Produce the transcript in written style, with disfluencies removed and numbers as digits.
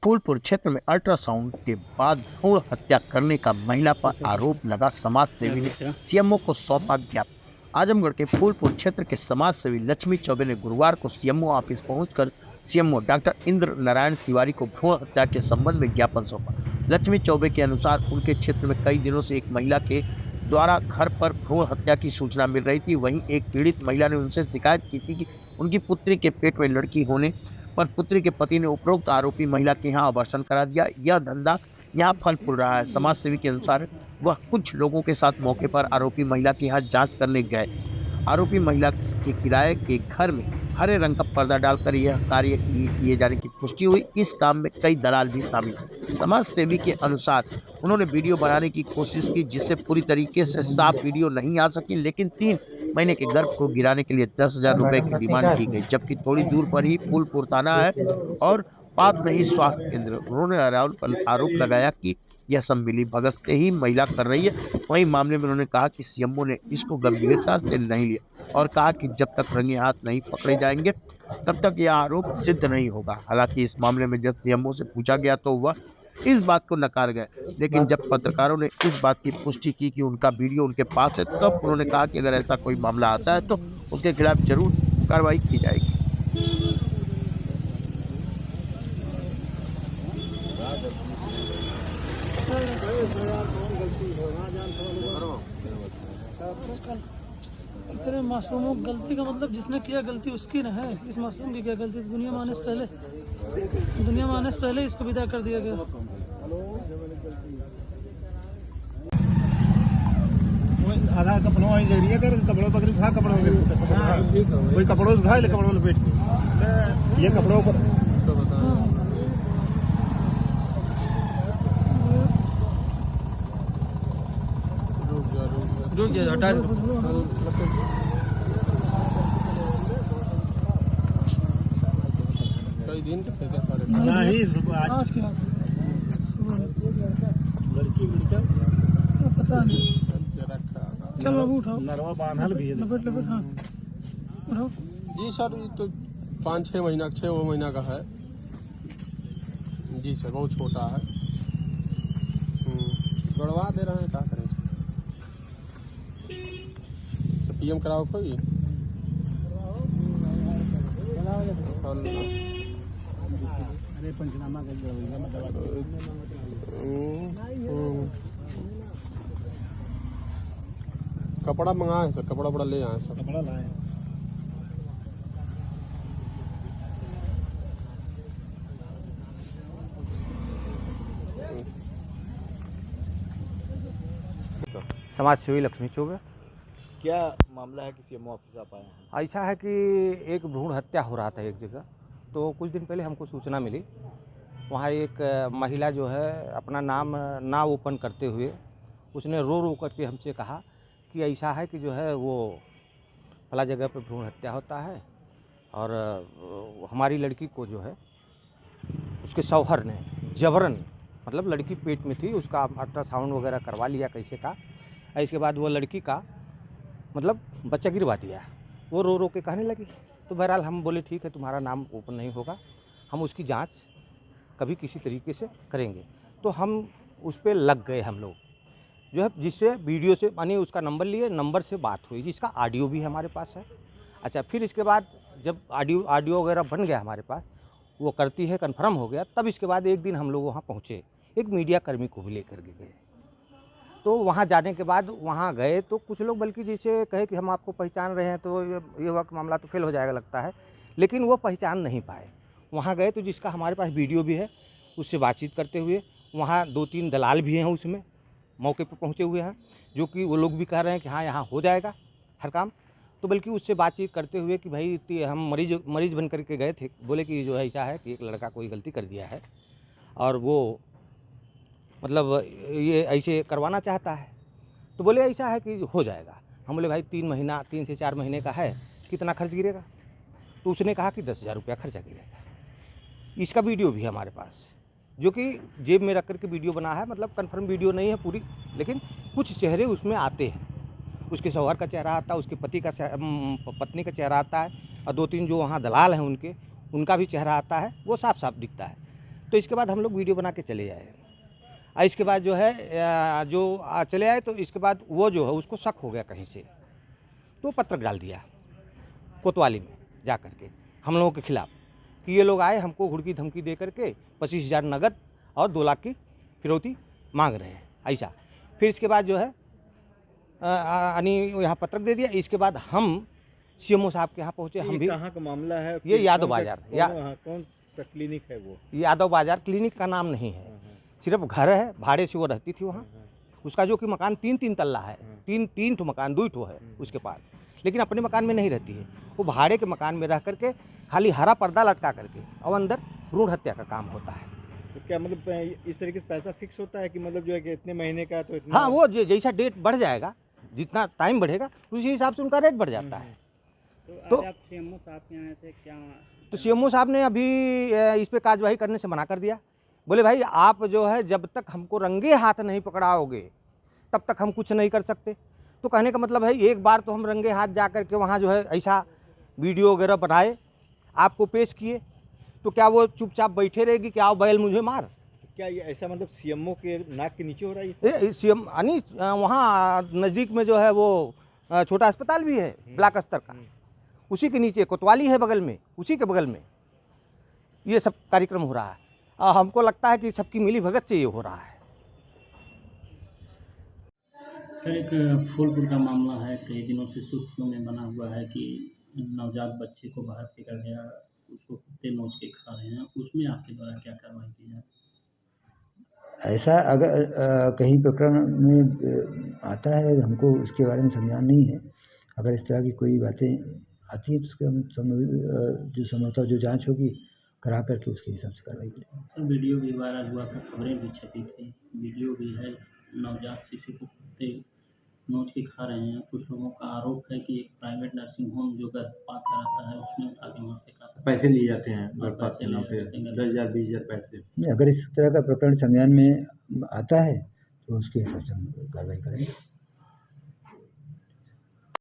फूलपुर क्षेत्र में अल्ट्रासाउंड के बाद भ्रूण हत्या करने का महिला पर आरोप लगा। समाज सेवी ने सीएमओ को सौंपा ज्ञापन। आजमगढ़ के फूलपुर क्षेत्र के समाज सेवी लक्ष्मी चौबे ने गुरुवार को सीएमओ ऑफिस पहुंचकर सीएमओ डॉक्टर इंद्र नारायण तिवारी को भ्रूण हत्या के संबंध में ज्ञापन सौंपा। लक्ष्मी चौबे के अनुसार उनके क्षेत्र में कई दिनों से एक महिला के द्वारा घर पर भ्रूण हत्या की सूचना मिल रही थी। वहीं एक पीड़ित महिला ने उनसे शिकायत की थी कि उनकी पुत्री के पेट में लड़की होने पर पुत्री के पति ने उपरोक्त आरोपी महिला के यहाँ अबॉर्शन करा दिया। यह धंधा यहाँ फल फूल रहा है। समाज सेवी के अनुसार वह कुछ लोगों के साथ मौके पर आरोपी महिला के यहाँ जांच करने गए। आरोपी महिला के किराए के घर में हरे रंग का पर्दा डालकर यह कार्य किए जाने की पुष्टि हुई। इस काम में कई दलाल भी शामिल हैं। समाज सेवी के अनुसार उन्होंने वीडियो बनाने की कोशिश की जिससे पूरी तरीके से साफ वीडियो नहीं आ सकी, लेकिन 3 महीने के गर्भ को गिराने के लिए 10,000 रुपए की डिमांड की गई। जबकि थोड़ी दूर पर ही फूलपुर थाना है और पास में ही स्वास्थ्य केंद्र। उन्होंने आरोप लगाया कि यह सब मिली भगत से ही महिला कर रही है। वहीं मामले में उन्होंने कहा कि सीएमओ ने इसको गंभीरता से नहीं लिया और कहा कि जब तक रंगे हाथ नहीं पकड़े जाएंगे तब तक यह आरोप सिद्ध नहीं होगा। हालांकि इस मामले में जब सीएमओ से पूछा गया तो वह इस बात को नकार गए, लेकिन जब पत्रकारों ने इस बात की पुष्टि की कि उनका वीडियो उनके पास है, तब उन्होंने कहा कि अगर ऐसा कोई मामला आता है तो उसके खिलाफ जरूर कार्रवाई की जाएगी। अरे मासूमों गलती का मतलब जिसने किया गलती उसकी न है। इस मासूम की क्या गलती? दुनिया में आने से पहले इसको विदा कर दिया गया। आधा कपड़ों वाली जगह है कर कपड़ों पकड़ खा कपड़ों कोई कपड़ों उठा ले कपड़ों लपेट ये कपड़ों पर रुक जा हटा कई दिन तक नहीं आज के लड़की पता नहीं। चल बाबू उठाओ। नरवा बांधल भी है। लपेट हाँ उठाओ। जी सर, ये तो 5-6 महीना का है जी सर, बहुत छोटा है। गड़वा दे रहे हैं, क्या करें? तो पीएम कराओ कोई। अरे पंचनामा कपड़ा मंगाए सर, कपड़ा बड़ा ले आए सर। कपड़ा लाए समाज सेवी लक्ष्मी चौबे। क्या मामला है कि सीएमओ ऑफिस आप आए हैं? ऐसा है कि एक भ्रूण हत्या हो रहा था एक जगह, तो कुछ दिन पहले हमको सूचना मिली। वहाँ एक महिला जो है अपना नाम ना ओपन करते हुए उसने रो करके हमसे कहा कि ऐसा है कि जो है वो फला जगह पर भ्रूण हत्या होता है और हमारी लड़की को जो है उसके शौहर ने जबरन, मतलब लड़की पेट में थी, उसका अल्ट्रासाउंड वगैरह करवा लिया कैसे का, इसके बाद वो लड़की का मतलब बच्चा गिरवा दिया। वो रो के कहने लगी। तो बहरहाल हम बोले ठीक है, तुम्हारा नाम ओपन नहीं होगा, हम उसकी जांच कभी किसी तरीके से करेंगे। तो हम उस पर लग गए हम लोग जो है, जिससे वीडियो से मानी उसका नंबर लिए, नंबर से बात हुई, जिसका ऑडियो भी हमारे पास है। अच्छा, फिर इसके बाद जब ऑडियो वगैरह बन गया हमारे पास, वो करती है कन्फर्म हो गया, तब इसके बाद एक दिन हम लोग वहाँ पहुँचे, एक मीडिया कर्मी को भी लेकर के गए। तो वहाँ जाने के बाद वहाँ गए तो कुछ लोग बल्कि जैसे कहे कि हम आपको पहचान रहे हैं, तो ये वक्त मामला तो फेल हो जाएगा लगता है, लेकिन वो पहचान नहीं पाए। वहाँ गए तो जिसका हमारे पास वीडियो भी है, उससे बातचीत करते हुए, वहाँ 2-3 दलाल भी हैं उसमें मौके पर पहुँचे हुए हैं, जो कि वो लोग भी कह रहे हैं कि हाँ यहाँ हो जाएगा हर काम। तो बल्कि उससे बातचीत करते हुए कि भाई हम मरीज बन करके गए थे, बोले कि जो है ऐसा है कि एक लड़का कोई गलती कर दिया है और वो मतलब ये ऐसे करवाना चाहता है। तो बोले ऐसा है कि हो जाएगा। हम बोले भाई 3 से 4 महीने का है, कितना खर्च गिरेगा? तो उसने कहा कि 10,000 रुपया खर्चा गिरेगा। इसका वीडियो भी है हमारे पास, जो कि जेब में रख करके वीडियो बना है, मतलब कंफर्म वीडियो नहीं है पूरी, लेकिन कुछ चेहरे उसमें आते हैं। उसके शौहर का चेहरा आता है, उसके पत्नी का चेहरा आता है, और 2-3 जो वहाँ दलाल हैं उनका भी चेहरा आता है, वो साफ साफ दिखता है। तो इसके बाद हम लोग वीडियो बना के चले आए। इसके बाद जो है चले आए, तो इसके बाद वो जो है उसको शक हो गया कहीं से, तो पत्र डाल दिया कोतवाली में जा कर के हम लोगों के खिलाफ़ कि ये लोग आए हमको हुड़की धमकी दे करके 25,000 नगद और 2 लाख की फिरौती मांग रहे हैं, ऐसा। फिर इसके बाद जो है यहाँ पत्रक दे दिया। इसके बाद हम सीएमओ साहब के यहाँ पहुँचे। हम भी कहाँ का मामला है? ये यादव बाजार, कौन सा क्लिनिक है वो? यादव बाजार क्लिनिक का नाम नहीं है, सिर्फ घर है, भाड़े से वो रहती थी वहाँ। उसका जो कि मकान 3-3 तल्ला है, 3 ठो मकान, 2 ठो है उसके पास, लेकिन अपने मकान में नहीं रहती है। वो भाड़े के मकान में रह करके खाली हरा पर्दा लटका करके और अंदर भ्रूण हत्या का काम होता है। तो क्या मतलब इस तरीके से पैसा फिक्स होता है कि मतलब जो है कि इतने महीने का तो इतना? हाँ, वो जैसा डेट बढ़ जाएगा, जितना टाइम बढ़ेगा उसी हिसाब से उनका रेट बढ़ जाता है। तो आप सीएमओ साहब के आए थे क्या? तो सीएमओ साहब ने अभी इस पे कार्यवाही करने से मना कर दिया। बोले भाई आप जो है जब तक हमको रंगे हाथ नहीं पकड़ाओगे तब तक हम कुछ नहीं कर सकते। तो कहने का मतलब है एक बार तो हम रंगे हाथ जा कर के वहाँ जो है ऐसा वीडियो वगैरह बनाए, आपको पेश किए, तो क्या वो चुपचाप बैठे रहेगी कि आओ बैल मुझे मार? क्या ये ऐसा मतलब सीएमओ के नाक के नीचे हो रहा है ये? सीएम यानी वहाँ नज़दीक में जो है वो छोटा अस्पताल भी है ब्लॉक स्तर का, उसी के नीचे कोतवाली है बगल में, उसी के बगल में ये सब कार्यक्रम हो रहा है। हमको लगता है कि सबकी मिली भगत से ये हो रहा है। सर, एक फूलपुर का मामला है, कई दिनों से सुर्खियों में बना हुआ है कि नवजात बच्चे को बाहर फेंका गया, उसको कुत्ते नोच के खा रहे हैं, उसमें आपके द्वारा क्या कार्रवाई की जाए? ऐसा अगर कहीं प्रकरण में आता है, हमको उसके बारे में संज्ञान नहीं है। अगर इस तरह की कोई बातें आती हैं तो उसके हम जो संभवतः जो जांच होगी करा करके उसके हिसाब से कार्रवाई करेंगे। सर, वीडियो भी वायरल हुआ था, खबरें भी छपी थी, वीडियो भी है, नवजात शिशु को कुत्ते नोच के खा रहे हैं। कुछ लोगों का आरोप है कि एक प्राइवेट नर्सिंग होम जो गर्भपात कराता है उसमें उठा के वहाँ पे खाता, पैसे लिए जाते हैं गर्भपात के नाम पे, 10,000 20,000 पैसे। नहीं, अगर इस तरह का प्रकरण संज्ञान में आता है तो उसके हिसाब से हम कार्रवाई करेंगे।